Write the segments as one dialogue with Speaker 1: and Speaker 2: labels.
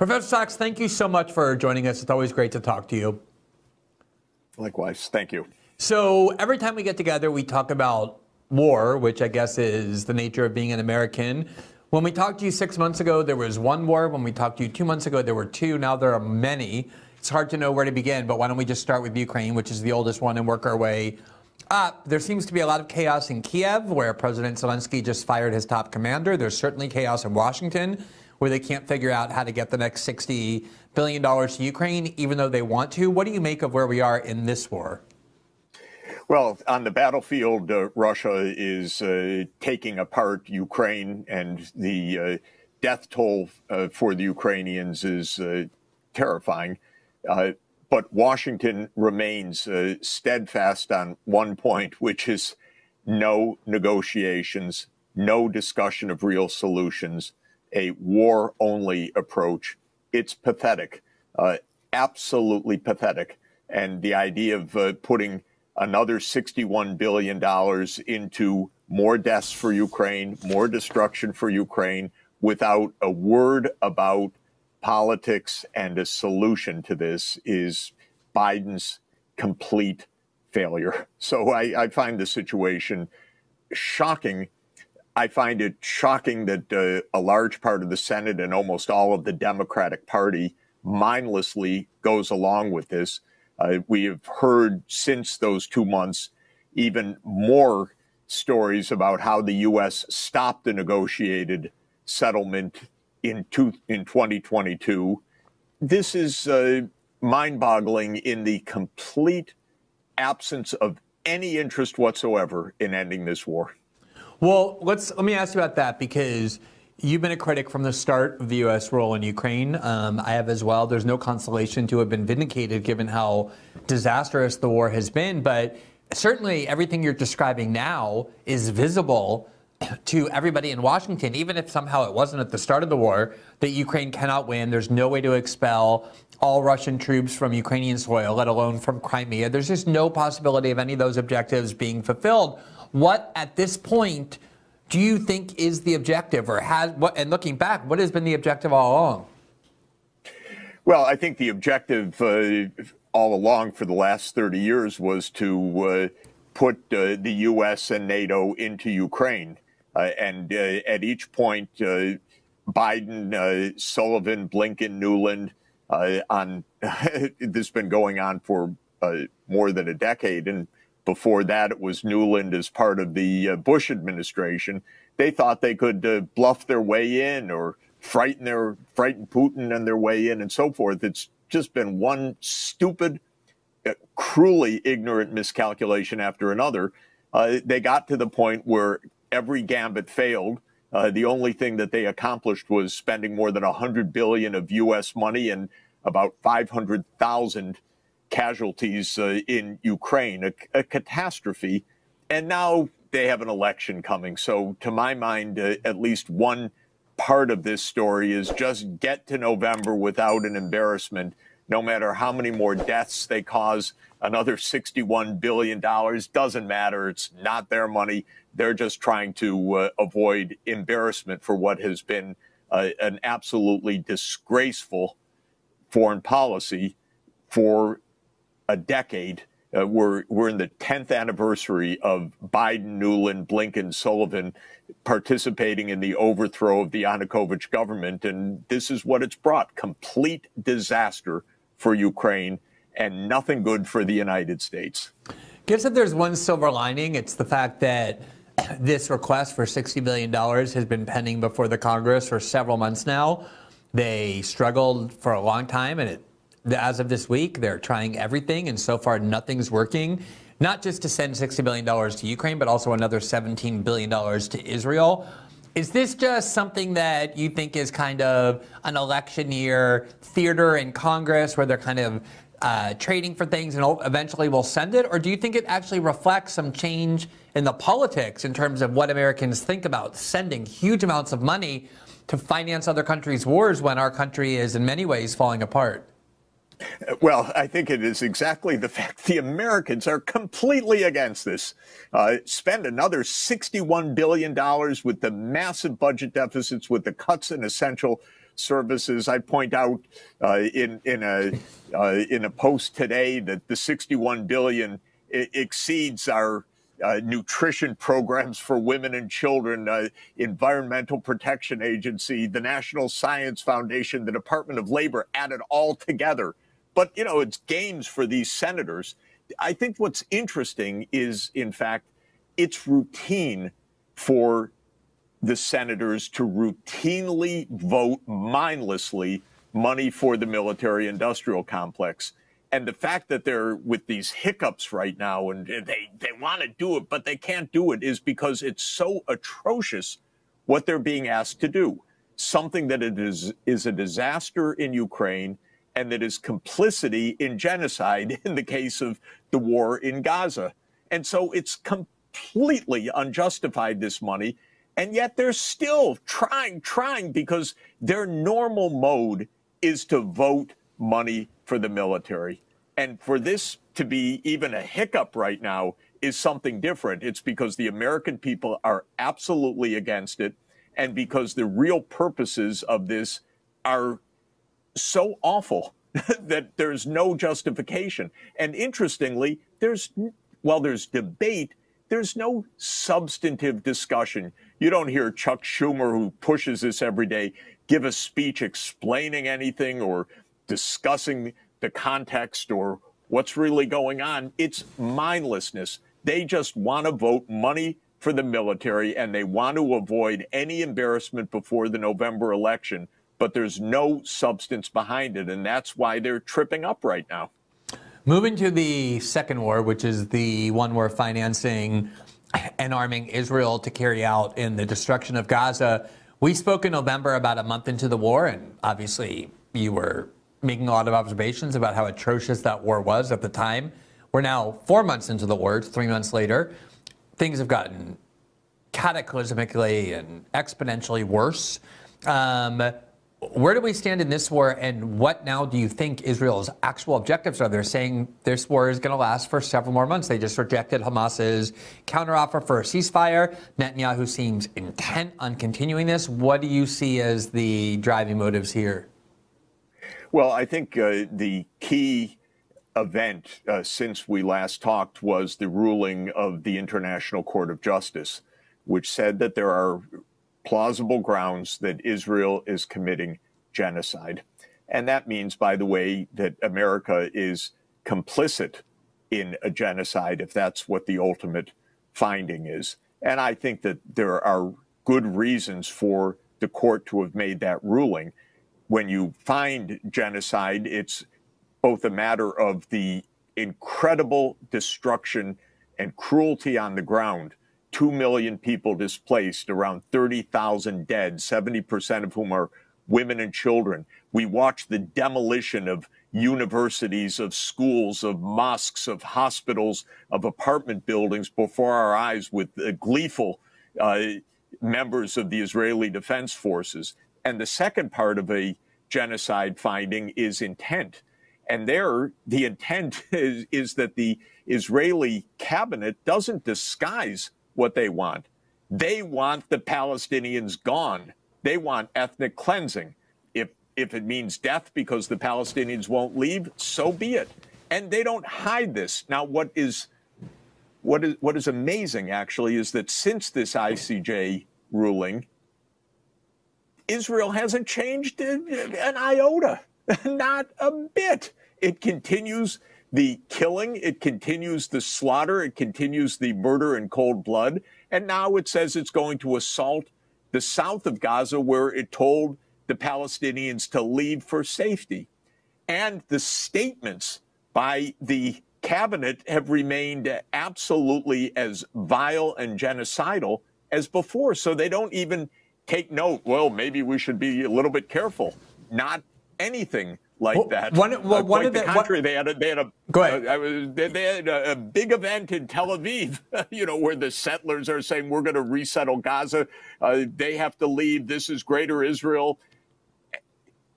Speaker 1: Professor Sachs, thank you so much for joining us. It's always great to talk to you.
Speaker 2: Likewise. Thank you.
Speaker 1: So every time we get together, we talk about war, which I guess is the nature of being an American. When we talked to you 6 months ago, there was one war. When we talked to you 2 months ago, there were two. Now there are many. It's hard to know where to begin, but why don't we just start with Ukraine, which is the oldest one, and work our way up. There seems to be a lot of chaos in Kiev, where President Zelensky just fired his top commander. There's certainly chaos in Washington, where they can't figure out how to get the next $60 billion to Ukraine, even though they want to. What do you make of where we are in this war?
Speaker 2: Well, on the battlefield, Russia is taking apart Ukraine, and the death toll for the Ukrainians is terrifying. But Washington remains steadfast on one point, which is no negotiations, no discussion of real solutions, a war-only approach. It's pathetic, absolutely pathetic. And the idea of putting another $61 billion into more deaths for Ukraine, more destruction for Ukraine, without a word about politics and a solution to this is Biden's complete failure. So I find the situation shocking. I find it shocking that a large part of the Senate and almost all of the Democratic Party mindlessly goes along with this. We have heard since those 2 months even more stories about how the U.S. stopped the negotiated settlement in 2022. This is mind-boggling in the complete absence of any interest whatsoever in ending this war.
Speaker 1: Well, let me ask you about that, because you've been a critic from the start of the U.S. role in Ukraine. I have as well. There's no consolation to have been vindicated given how disastrous the war has been. But certainly everything you're describing now is visible to everybody in Washington, even if somehow it wasn't at the start of the war, that Ukraine cannot win. There's no way to expel all Russian troops from Ukrainian soil, let alone from Crimea. There's just no possibility of any of those objectives being fulfilled. What, at this point, do you think is the objective, or has what? And looking back, what has been the objective all along?
Speaker 2: Well, I think the objective all along for the last 30 years was to put the U.S. and NATO into Ukraine. And at each point, Biden, Sullivan, Blinken, Newland, this has been going on for more than a decade. And before that, it was Newland as part of the Bush administration. They thought they could bluff their way in or frighten Putin and their way in and so forth. It's just been one stupid, cruelly ignorant miscalculation after another. They got to the point where every gambit failed. The only thing that they accomplished was spending more than $100 billion of U.S. money and about 500,000 casualties in Ukraine, a catastrophe. And now they have an election coming. So to my mind, at least one part of this story is just get to November without an embarrassment. No matter how many more deaths they cause, another $61 billion doesn't matter. It's not their money. They're just trying to avoid embarrassment for what has been an absolutely disgraceful foreign policy for a decade. We're in the 10th anniversary of Biden, Newland, Blinken, Sullivan participating in the overthrow of the Yanukovych government. And this is what it's brought: complete disaster for Ukraine and nothing good for the United States.
Speaker 1: Guess if there's one silver lining, it's the fact that this request for $60 billion has been pending before the Congress for several months now. They struggled for a long time, and as of this week, they're trying everything, and so far nothing's working. Not just to send $60 billion to Ukraine, but also another $17 billion to Israel. Is this just something that you think is kind of an election year theater in Congress where they're kind of trading for things and eventually we'll send it? Or do you think it actually reflects some change in the politics in terms of what Americans think about sending huge amounts of money to finance other countries' wars when our country is in many ways falling apart?
Speaker 2: Well, I think it is exactly the fact the Americans are completely against this. Spend another $61 billion with the massive budget deficits, with the cuts in essential services. I point out in a post today that the $61 billion exceeds our nutrition programs for women and children, Environmental Protection Agency, the National Science Foundation, the Department of Labor, added all together. But, you know, it's games for these senators. I think what's interesting is, in fact, it's routine for the senators to routinely vote mindlessly money for the military-industrial complex. And the fact that they're with these hiccups right now and they want to do it, but they can't do it, is because it's so atrocious what they're being asked to do. Something that it is a disaster in Ukraine and that is complicity in genocide in the case of the war in Gaza. And so it's completely unjustified, this money. And yet they're still trying because their normal mode is to vote money for the military. And for this to be even a hiccup right now is something different. It's because the American people are absolutely against it, and because the real purposes of this are so awful that there's no justification. And interestingly, while there's debate, there's no substantive discussion. You don't hear Chuck Schumer, who pushes this every day, give a speech explaining anything or discussing the context or what's really going on. It's mindlessness. They just want to vote money for the military, and they want to avoid any embarrassment before the November election. But there's no substance behind it, and that's why they're tripping up right now.
Speaker 1: Moving to the second war, which is the one we're financing and arming Israel to carry out in the destruction of Gaza. We spoke in November, about a month into the war, and obviously you were making a lot of observations about how atrocious that war was at the time. We're now 4 months into the war, 3 months later. Things have gotten cataclysmically and exponentially worse. Where do we stand in this war, and what now do you think Israel's actual objectives are? They're saying this war is going to last for several more months. They just rejected Hamas's counteroffer for a ceasefire. Netanyahu seems intent on continuing this. What do you see as the driving motives here?
Speaker 2: Well, I think the key event since we last talked was the ruling of the International Court of Justice, which said that there are plausible grounds that Israel is committing genocide. And that means, by the way, that America is complicit in a genocide, if that's what the ultimate finding is. And I think that there are good reasons for the court to have made that ruling. When you find genocide, it's both a matter of the incredible destruction and cruelty on the ground. 2 million people displaced, around 30,000 dead, 70% of whom are women and children. We watched the demolition of universities, of schools, of mosques, of hospitals, of apartment buildings before our eyes with gleeful members of the Israeli Defense Forces. And the second part of a genocide finding is intent. And there, the intent is that the Israeli cabinet doesn't disguise what they want. They want the Palestinians gone. They want ethnic cleansing. If it means death because the Palestinians won't leave, so be it. And they don't hide this. Now, what is amazing, actually, is that since this ICJ ruling, Israel hasn't changed an iota, not a bit. It continues the killing, it continues the slaughter, it continues the murder in cold blood, and now it says it's going to assault the south of Gaza, where it told the Palestinians to leave for safety. And the statements by the cabinet have remained absolutely as vile and genocidal as before, so they don't even take note, well, maybe we should be a little bit careful. Not anything like that. Quite the contrary, they had a big event in Tel Aviv, where the settlers are saying we're going to resettle Gaza. They have to leave. This is Greater Israel.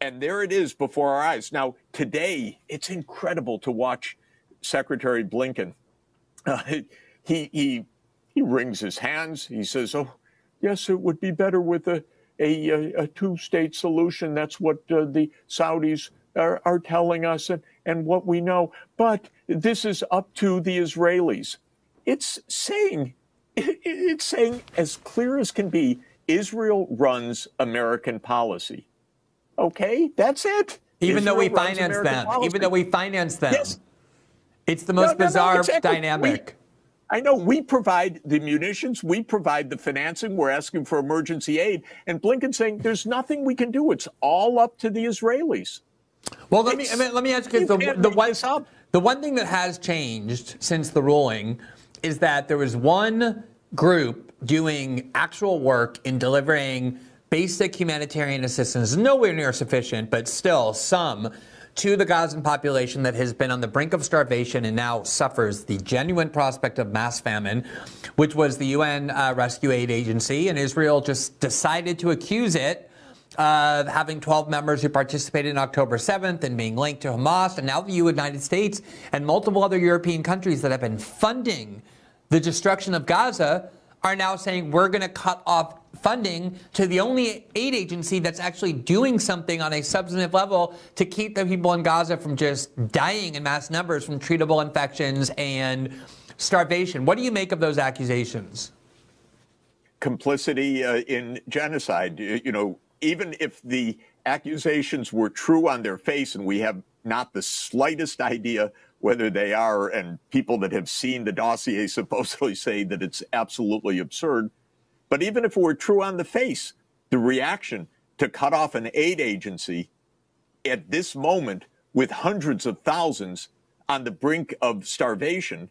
Speaker 2: And there it is before our eyes. Now, today, it's incredible to watch Secretary Blinken. He wrings his hands. He says, oh, yes, it would be better with a a two-state solution. That's what the Saudis are telling us and what we know. But this is up to the Israelis. It's saying as clear as can be, Israel runs American policy. Okay, that's it.
Speaker 1: Even though we
Speaker 2: Israel runs
Speaker 1: finance
Speaker 2: American
Speaker 1: them.
Speaker 2: policy.
Speaker 1: Even though we finance them.
Speaker 2: Yes.
Speaker 1: It's the most bizarre
Speaker 2: exactly.
Speaker 1: dynamic.
Speaker 2: I know we provide the munitions, we provide the financing, we're asking for emergency aid, and Blinken's saying there's nothing we can do. It's all up to the Israelis.
Speaker 1: Well, let me ask you, the one thing that has changed since the ruling is that there was one group doing actual work in delivering basic humanitarian assistance, nowhere near sufficient, but still some, to the Gazan population that has been on the brink of starvation and now suffers the genuine prospect of mass famine, which was the UN Rescue Aid Agency. And Israel just decided to accuse it of having 12 members who participated in October 7th and being linked to Hamas. And now the United States and multiple other European countries that have been funding the destruction of Gaza are now saying we're going to cut off funding to the only aid agency that's actually doing something on a substantive level to keep the people in Gaza from just dying in mass numbers from treatable infections and starvation. What do you make of those accusations?
Speaker 2: Complicity in genocide. You know, even if the accusations were true on their face, and we have not the slightest idea whether they are, and people that have seen the dossier supposedly say that it's absolutely absurd. But even if it were true on the face, the reaction to cut off an aid agency at this moment with hundreds of thousands on the brink of starvation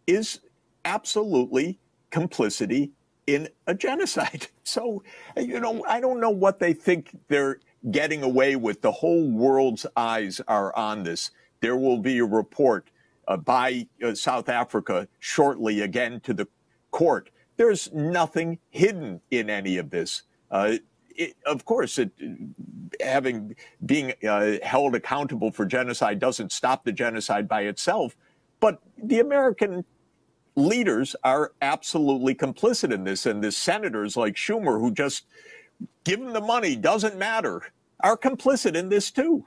Speaker 2: is absolutely complicity in a genocide. So, you know, I don't know what they think they're getting away with. The whole world's eyes are on this. There will be a report by South Africa shortly again to the court. There's nothing hidden in any of this. Of course, being held accountable for genocide doesn't stop the genocide by itself, but the American leaders are absolutely complicit in this, and the senators like Schumer, who just give them the money, doesn't matter, are complicit in this too.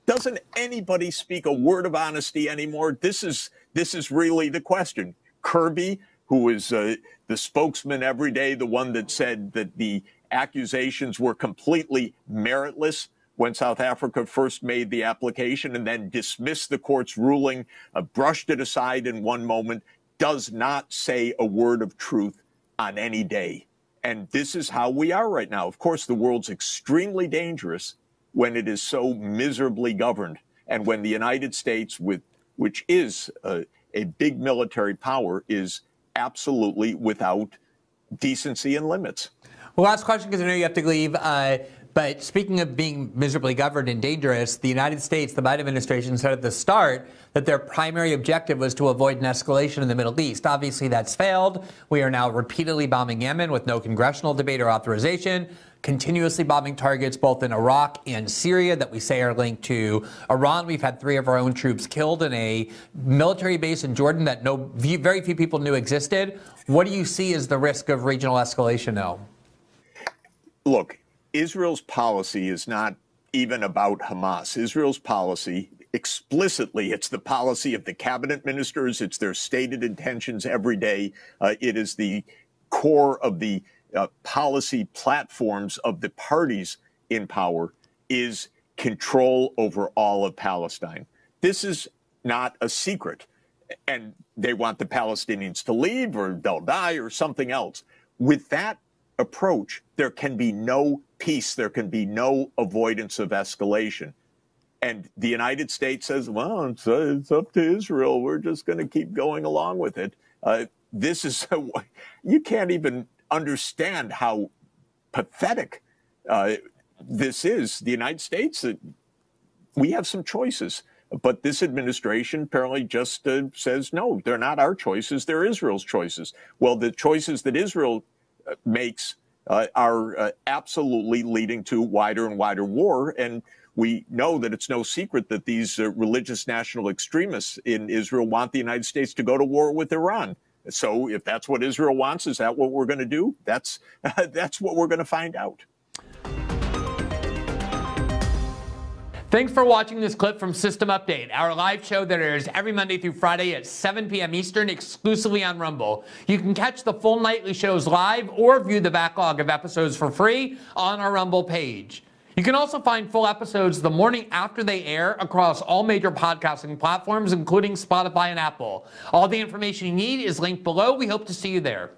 Speaker 2: Doesn't anybody speak a word of honesty anymore? This is really the question. Kirby, who is the spokesman every day, the one that said that the accusations were completely meritless when South Africa first made the application and then dismissed the court's ruling, brushed it aside in one moment, does not say a word of truth on any day. And this is how we are right now. Of course, the world's extremely dangerous when it is so miserably governed, and when the United States, which is a big military power, is absolutely without decency and limits.
Speaker 1: Well, last question, because I know you have to leave. But speaking of being miserably governed and dangerous, the United States, the Biden administration, said at the start that their primary objective was to avoid an escalation in the Middle East. Obviously, that's failed. We are now repeatedly bombing Yemen with no congressional debate or authorization, continuously bombing targets both in Iraq and Syria that we say are linked to Iran. We've had 3 of our own troops killed in a military base in Jordan that very few people knew existed. What do you see as the risk of regional escalation now?
Speaker 2: Look, Israel's policy is not even about Hamas. Israel's policy, explicitly, it's the policy of the cabinet ministers. It's their stated intentions every day. It is the core of the policy platforms of the parties in power, is control over all of Palestine. This is not a secret. And they want the Palestinians to leave, or they'll die, or something else. With that approach, there can be no peace. There can be no avoidance of escalation. And the United States says, well, it's up to Israel. We're just going to keep going along with it. This is, you can't even understand how pathetic this is. The United States, we have some choices. But this administration apparently just says, no, they're not our choices. They're Israel's choices. Well, the choices that Israel makes are absolutely leading to wider and wider war. And we know that it's no secret that these religious national extremists in Israel want the United States to go to war with Iran. So if that's what Israel wants, is that what we're going to do? That's what we're going to find out.
Speaker 1: Thanks for watching this clip from System Update, our live show that airs every Monday through Friday at 7 p.m. Eastern exclusively on Rumble. You can catch the full nightly shows live or view the backlog of episodes for free on our Rumble page. You can also find full episodes the morning after they air across all major podcasting platforms, including Spotify and Apple. All the information you need is linked below. We hope to see you there.